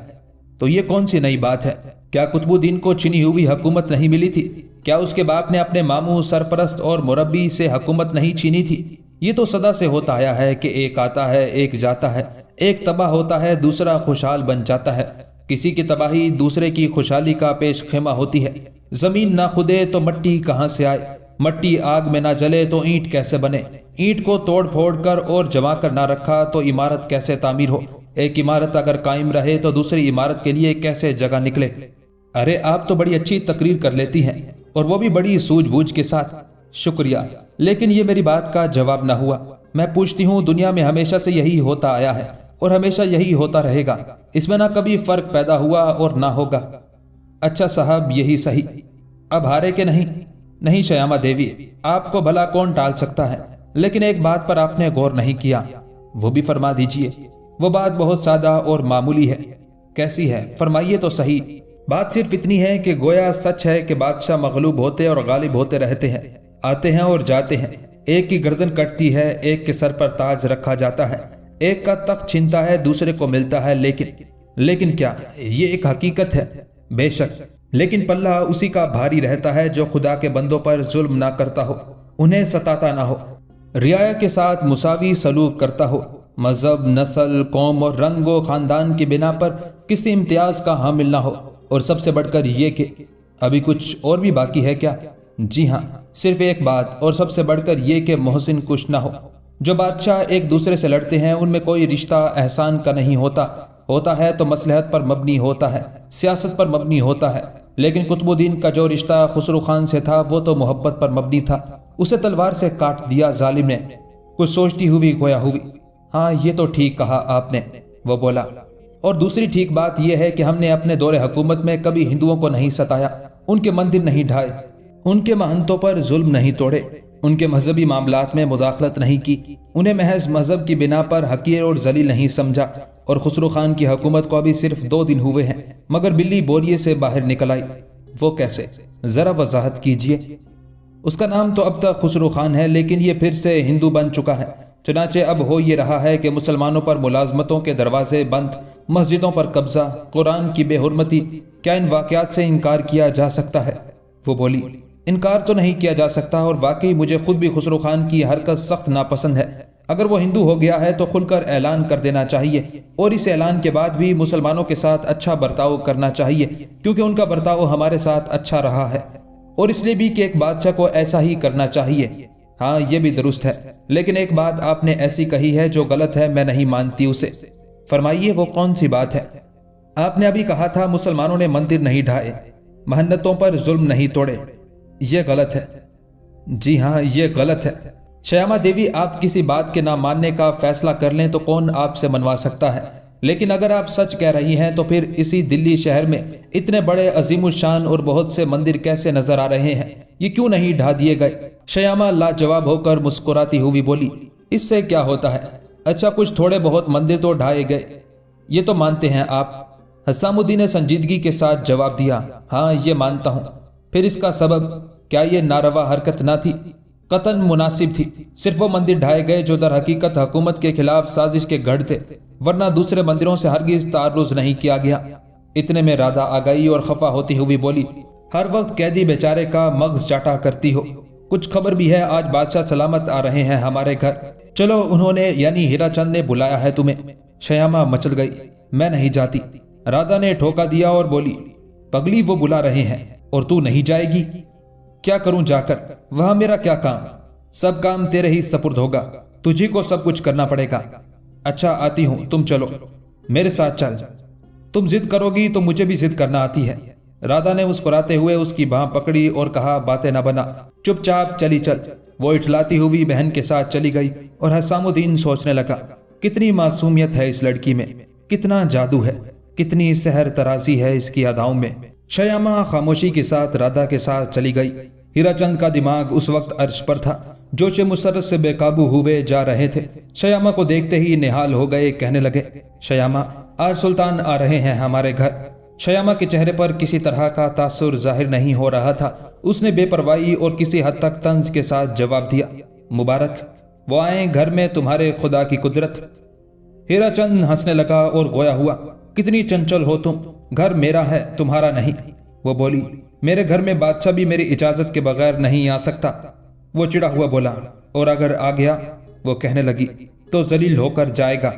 तो ये कौन सी नई बात है? क्या कुतुबुद्दीन को चुनी हुई हुकूमत नहीं मिली थी? क्या उसके बाप ने अपने मामू, सरपरस्त और मुरब्बी से हुकूमत नहीं छीनी थी? ये तो सदा से होता आया है कि एक आता है, एक जाता है, एक तबाह होता है, दूसरा खुशहाल बन जाता है। किसी की तबाही दूसरे की खुशहाली का पेश खेमा होती है। जमीन ना खुदे तो मट्टी कहाँ से आए? मट्टी आग में ना जले तो ईंट कैसे बने? ईंट को तोड़ फोड़ कर और जमा कर ना रखा तो इमारत कैसे तामीर हो? एक इमारत अगर कायम रहे तो दूसरी इमारत के लिए कैसे जगह निकले? अरे आप तो बड़ी अच्छी तकरीर कर लेती हैं, और वो भी बड़ी सूझबूझ के साथ। शुक्रिया, लेकिन ये मेरी बात का जवाब ना हुआ। मैं पूछती हूँ, दुनिया में हमेशा से यही होता आया है और हमेशा यही होता रहेगा। इसमें ना कभी फर्क पैदा हुआ और ना होगा। अच्छा साहब, यही सही। अब हारे के नहीं? नहीं शयामा देवी, आपको भला कौन टाल सकता है, लेकिन एक बात पर आपने गौर नहीं किया। وہ بھی فرما دیجئے۔ وہ بات بہت سادہ اور معمولی ہے۔ کیسی ہے؟ فرمائیے تو صحیح۔ بات صرف اتنی ہے کہ گویا سچ ہے کہ بادشاہ مغلوب ہوتے اور غالب ہوتے رہتے ہیں، آتے ہیں اور جاتے ہیں، ایک کی گردن کٹتی ہے، ایک کے سر پر تاج رکھا جاتا ہے، ایک کا تخت چھنتا ہے، دوسرے کو ملتا ہے، لیکن کیا یہ ایک حقیقت ہے؟ بے شک، لیکن پلہ اسی کا بھاری رہتا ہے جو خدا کے بندوں پر ظلم نہ کرتا ہو، انہیں ستاتا نہ ہو، رعایا کے ساتھ مساوی سلوک کرتا ہو، مذہب، نسل، قوم اور رنگ و خاندان کی بنا پر کسی امتیاز کا حامل نہ ہو، اور سب سے بڑھ کر یہ کہ ابھی کچھ اور بھی باقی ہے کیا؟ جی ہاں، صرف ایک بات، اور سب سے بڑھ کر یہ کہ محسن کچھ نہ ہو۔ جو بادشاہ ایک دوسرے سے لڑتے ہیں ان میں کوئی رشتہ احسان کا نہیں ہوتا ہے تو مصلحت پر مبنی ہوتا ہے، سیاست پر مبنی ہوتا ہے، لیکن قطب الدین کا جو رشتہ خسرو خان سے تھا وہ تو محبت پر مبنی تھا، اسے تلوار سے کاٹ دیا ظالم نے۔ کچھ سوچتی ہوئی گویا ہوئی، ہاں یہ تو ٹھیک کہا آپ نے، وہ بولا، اور دوسری ٹھیک بات یہ ہے کہ ہم نے اپنے دور حکومت میں کبھی ہندوؤں کو نہیں ستایا، ان کے مندر نہیں ڈھائے، ان کے مہنتوں پر ظلم نہیں توڑے، ان کے مذہبی معاملات میں مداخلت نہیں کی، انہیں محض مذہب کی بنا پر حقیر اور ذلیل نہیں سمجھا۔ اور خسرو خان کی حکومت کو ابھی صرف 2 دن ہوئے ہیں مگر بلی بوریے سے باہر نکل آئی۔ وہ کیسے؟ ذرا وضاحت کیجئے۔ اس کا نام تو اب تک خسرو خان ہے لیکن یہ پھر سے ہندو بن چکا ہے، چنانچہ اب ہو یہ رہا ہے کہ مسلمانوں پر ملازمتوں کے دروازے بند، مسجدوں پر قبضہ، قرآن کی بے حرمتی، کیا ان واقعات سے انکار کیا جا سکتا ہے؟ وہ بولی، انکار تو نہیں کیا جا سکتا، اور واقعی مجھے خود بھی خسرو خان کی حرکت سخت ناپسند ہے۔ اگر وہ ہندو ہو گیا ہے تو کھل کر اعلان کر دینا چاہیے، اور اس اعلان کے بعد بھی مسلمانوں کے ساتھ اچھا برتاؤ کرنا چاہیے، کیونکہ ان کا برتاؤ ہمارے ساتھ اچھا رہا ہے، اور اس لیے بھی کہ ایک بادشاہ کو ایسا ہی کرنا چاہیے۔ ہاں یہ بھی درست ہے، لیکن ایک بات آپ نے ایسی کہی ہے جو غلط ہے، میں نہیں مانتی اسے۔ فرمائیے وہ کون سی بات ہے؟ آپ نے ابھی کہا تھا مسلمانوں نے مندر نہیں ڈھائے، محنتوں پر ظلم نہیں توڑے، یہ غلط ہے۔ جی ہاں یہ غلط ہے۔ شیامہ دیوی، آپ کسی بات کے نہ ماننے کا فیصلہ کر لیں تو کون آپ سے منوا سکتا ہے، لیکن اگر آپ سچ کہہ رہی ہیں تو پھر اسی دلی شہر میں اتنے بڑے عظیم الشان اور بہت سے مندر کیسے نظر آ رہے ہیں؟ یہ کیوں نہیں ڈھا دیے گئے؟ شیامہ لاجواب ہو کر مسکراتی ہوئی بولی، اس سے کیا ہوتا ہے؟ اچھا کچھ تھوڑے بہت مندر تو ڈھائے گئے، یہ تو مانتے ہیں آپ؟ حسام الدین نے سنجیدگی کے ساتھ جواب دیا، ہاں یہ مانتا ہوں۔ پھر اس کا سبب کیا یہ ناروا حرکت نہ تھی؟ قطعاً مناسب تھی۔ صرف وہ مندر ڈھائے گئے جو در حقیقت حکومت کے خلاف سازش کے گڑھ تھے، ورنہ دوسرے مندروں سے ہرگز تعرض نہیں کیا گیا۔ اتنے میں رادا آ گئی اور خفا ہوتی ہوئی بولی، ہر وقت قیدی بیچارے کا مغز چاٹا کرتی ہو، کچھ خبر بھی ہے؟ آج بادشاہ سلامت آ رہے ہیں ہمارے گھر، چلو انہوں نے یعنی ہیرا چند نے بلایا ہے تمہیں۔ شیامہ مچل گئی، میں نہیں جاتی۔ رادا نے ٹھوکا دیا اور بولی، پگلی وہ بلا رہے ہیں اور تو نہیں جائے گی؟ کیا کروں جا کر؟ وہاں میرا کیا کام؟ سب کام تیرے ہی سپرد ہوگا، تجھی کو سب کچھ کرنا پڑے گا۔ اچھا آتی ہوں، تم چلو میرے ساتھ چل، تم ضد کرو گی تو مجھے بھی ضد کرنا آتی ہے۔ رادا نے مسکراتے ہوئے اس کی باں پکڑی اور کہا، باتیں نہ بنا، چپ چاپ چلی چل۔ وہ اٹھلاتی ہوئی بہن کے ساتھ چلی گئی اور حسام الدین سوچنے لگا، کتنی معصومیت ہے اس لڑکی میں، کتنا جادو ہے، کتنی سحر ترازی ہے اس کی اداؤں میں۔ شیامہ خاموشی کے ساتھ رادا کے ساتھ چلی گئی۔ ہیرا چند کا دماغ اس وقت عرش پر تھا، جوش مسرت سے بے قابو ہوئے جا رہے تھے۔ شیامہ کو دیکھتے ہی نہال ہو گئے، کہنے لگے، شیامہ آج سلطان آ رہے ہیں ہمارے گھر۔ شیامہ کے چہرے پر کسی طرح کا تاثر ظاہر نہیں ہو رہا تھا، اس نے بے پرواہی اور کسی حد تک طنز کے ساتھ جواب دیا، مبارک، وہ آئیں گھر میں تمہارے خدا کی قدرت۔ ہیرا چند ہنسنے لگا اور گویا ہوا، کتنی چنچل ہو تم، گھر میرا ہے تمہارا نہیں۔ وہ بولی، میرے گھر میں بادشاہ بھی میری اجازت کے بغیر نہیں آ سکتا۔ وہ چڑا ہوا بولا، اور اگر آ گیا؟ وہ کہنے لگی، تو ذلیل ہو کر جائے گا۔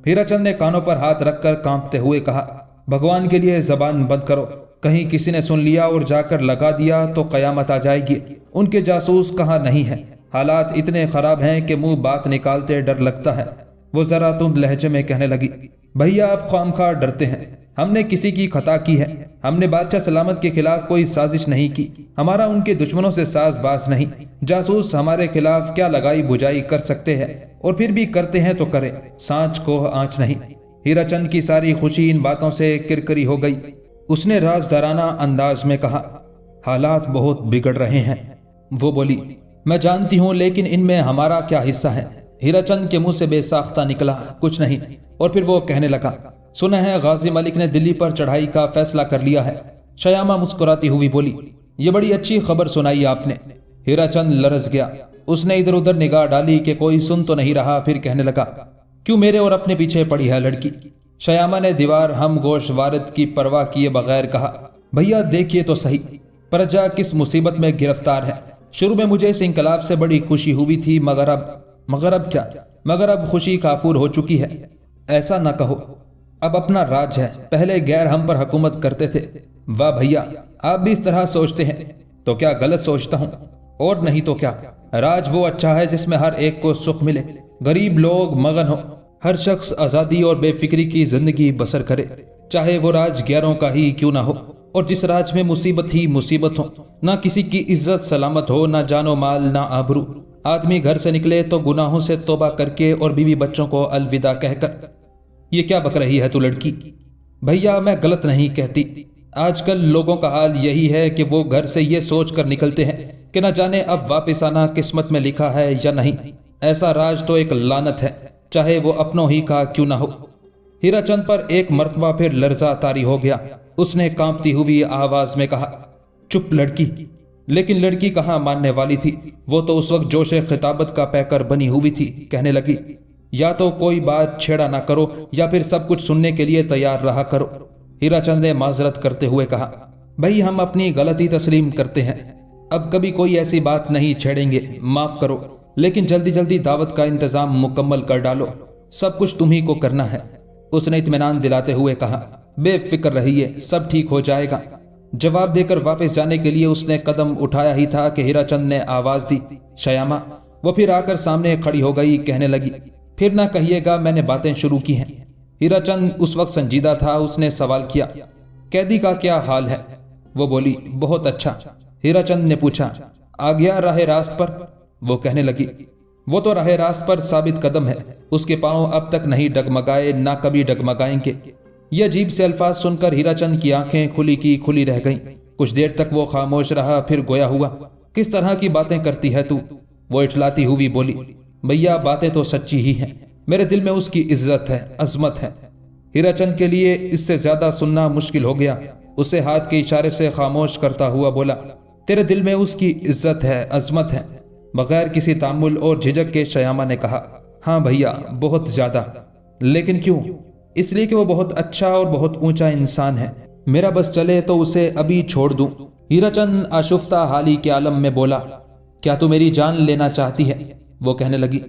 ہیرا چند نے کانوں پر ہاتھ رکھ کر کانپتے ہوئے کہا، بھگوان کے لیے زبان بند کرو، کہیں کسی نے سن لیا اور جا کر لگا دیا تو قیامت آ جائے گی۔ ان کے جاسوس کہاں نہیں ہیں، حالات اتنے خراب ہیں کہ منہ بات نکالتے ڈر لگتا ہے۔ وہ ذرا تند لہجے میں کہنے لگی، بھیا آپ خواہ ڈرتے ہیں، ہم نے کسی کی خطا کی ہے، ہم نے بادشاہ سلامت کے خلاف کوئی سازش نہیں کی، ہمارا ان کے دشمنوں سے ساز باز نہیں، جاسوس ہمارے خلاف کیا لگائی بجائی کر سکتے ہیں، اور پھر بھی کرتے ہیں تو کرے، سانچ کو آنچ نہیں۔ ہیرا چند کی ساری خوشی ان باتوں سے کرکری ہو گئی۔ اس نے رازدارانہ انداز میں کہا، حالات بہت بگڑ رہے ہیں۔ وہ بولی، میں جانتی ہوں، لیکن ان میں ہمارا کیا حصہ ہے؟ हीरा चंद के मुंह से बेसाख्ता निकला, कुछ नहीं। और फिर वो कहने लगा, सुना है गाजी मलिक ने दिल्ली पर चढ़ाई का फैसला कर लिया है। शयामा मुस्कुराती हुई बोली, ये बड़ी अच्छी खबर सुनाई आपने। हीरा चंद लरस गया। उसने इधर उधर निगाह डाली कि कोई सुन तो नहीं रहा, फिर कहने लगा, क्यों मेरे और अपने पीछे पड़ी है लड़की? शयामा ने दीवार हम गोश वारिद की परवाह किए बगैर कहा, भैया देखिए तो सही, प्रजा किस मुसीबत में गिरफ्तार है। शुरू में मुझे इस इंकलाब से बड़ी खुशी हुई थी, मगर अब खुशी काफूर हो चुकी है। ऐसा न कहो, अब अपना राज है, पहले गैर हम पर हुकूमत करते थे। वाह भैया, आप भी इस तरह सोचते हैं तो क्या गलत सोचता हूँ? और नहीं तो क्या, राज वो अच्छा है जिसमें हर एक को सुख मिले, गरीब लोग मगन हो, हर शख्स आज़ादी और बेफिक्री की जिंदगी बसर करे, चाहे वो राज गैरों का ही क्यों ना हो। और जिस राज में मुसीबत ही मुसीबत हो, ना किसी की इज्जत सलामत हो, ना जानो माल ना आबरू, आदमी घर से निकले तो गुनाहों से तौबा करके और बीवी बच्चों को अलविदा कहकर। ये क्या बक रही है तू लड़की? भैया मैं गलत नहीं कहती, आजकल लोगों का हाल यही है कि वो घर से ये सोच कर निकलते हैं कि न जाने अब वापस आना किस्मत में लिखा है या नहीं। ऐसा राज तो एक लानत है, चाहे वो अपनों ही का क्यों ना हो। हीरा चंद पर एक मर्तबा फिर लर्जा तारी हो गया। उसने कांपती हुई आवाज में कहा, चुप लड़की। लेकिन लड़की कहाँ मानने वाली थी, वो तो उस वक्त जोशे खिताबत का पैकर बनी हुई थी। कहने लगी, या तो कोई बात छेड़ा ना करो या फिर सब कुछ सुनने के लिए तैयार रहा करो। हीरा चंद ने माजरत करते हुए कहा, भाई हम अपनी गलती तस्लीम करते हैं, अब कभी कोई ऐसी बात नहीं छेड़ेंगे, माफ करो, लेकिन जल्दी जल्दी दावत का इंतजाम मुकम्मल कर डालो, सब कुछ तुम्ही को करना है। उसने इत्मीनान दिलाते हुए कहा, बेफिक्र रहिए, सब ठीक हो जाएगा। जवाब देकर वापस जाने के लिए उसने कदम उठाया ही था कि हीरा चंद ने आवाज दी, शयामा। वो फिर आकर सामने खड़ी हो गई, कहने लगी, फिर ना कहिएगा मैंने बातें शुरू की हैं। हीरा चंद उस वक्त संजीदा था। उसने सवाल किया, कैदी का क्या हाल है? वो बोली, बहुत अच्छा। हीरा चंद ने पूछा, आ गया राह रास्त पर? वो कहने लगी, वो तो राह रास्त पर साबित कदम है, उसके पांव अब तक नहीं डगमगाए, ना कभी डगमगाएंगे। ये अजीब से अल्फाज सुनकर हीरा चंद की आंखें खुली की खुली रह गईं। कुछ देर तक वो खामोश रहा, फिर गोया हुआ, किस तरह की बातें करती है तू? वो इठलाती हुई बोली, भैया बातें तो सच्ची ही हैं, मेरे दिल में उसकी इज्जत है, अजमत है। हीरा चंद के लिए इससे ज्यादा सुनना मुश्किल हो गया। उसे हाथ के इशारे से खामोश करता हुआ बोला, तेरे दिल में उसकी इज्जत है, अजमत है। बगैर किसी तामुल और झिझक के शयामा ने कहा, हाँ भैया बहुत ज्यादा। लेकिन क्यों? इसलिए कि वो बहुत अच्छा और बहुत ऊंचा इंसान है, मेरा बस चले तो उसे अभी छोड़ दूं। हीरा चंद आशुफ्ता हाली के आलम में बोला, क्या तू मेरी जान लेना चाहती है? वो कहने लगी,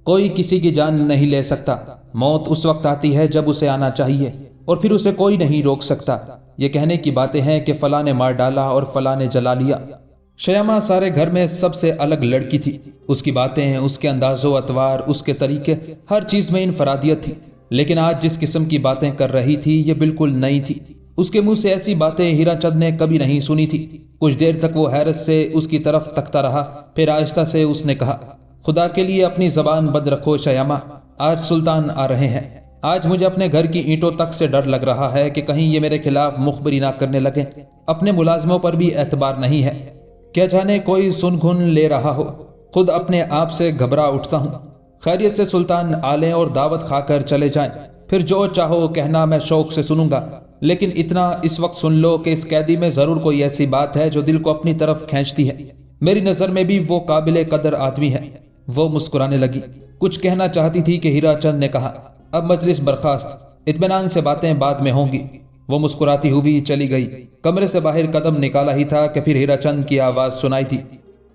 कोई किसी की जान नहीं ले सकता, मौत उस वक्त आती है जब उसे आना चाहिए, और फिर उसे कोई नहीं रोक सकता। ये कहने की बातें हैं कि फलां ने मार डाला और फलां ने जला लिया। शयामा सारे घर में सबसे अलग लड़की थी। उसकी बातें, उसके अंदाजो अतवार, उसके तरीके, हर चीज में इनफरादियत थी। लेकिन आज जिस किस्म की बातें कर रही थी ये बिल्कुल नई थी। उसके मुंह से ऐसी बातें हीरा चंद ने कभी नहीं सुनी थी। कुछ देर तक वो हैरत से उसकी तरफ तकता रहा, फिर आहिस्ता से उसने कहा, खुदा के लिए अपनी जबान बंद रखो शयामा, आज सुल्तान आ रहे हैं। आज मुझे अपने घर की ईंटों तक से डर लग रहा है कि कहीं ये मेरे खिलाफ मुखबरी ना करने लगे। अपने मुलाजमों पर भी एतबार नहीं है, क्या जाने कोई सुन-घुन ले रहा हो। खुद अपने आप से घबरा उठता हूँ। खैरियत से सुल्तान आ लें और दावत खाकर चले जाएं, फिर जो चाहो कहना, मैं शौक से सुनूंगा। लेकिन इतना इस वक्त सुन लो कि इस कैदी में जरूर कोई ऐसी बात है जो दिल को अपनी तरफ खींचती है। मेरी नजर में भी वो काबिले कदर आदमी है। वो मुस्कुराने लगी। कुछ कहना चाहती थी कि हीरा चंद ने कहा, अब मजलिस बर्खास्त, इत्मीनान से बातें बाद में होंगी। वो मुस्कुराती हुई चली गई। कमरे से बाहर कदम निकाला ही था कि फिर हीरा चंद की आवाज सुनाई थी,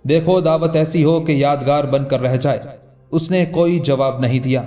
देखो दावत ऐसी हो कि यादगार बनकर रह जाए। उसने कोई जवाब नहीं दिया।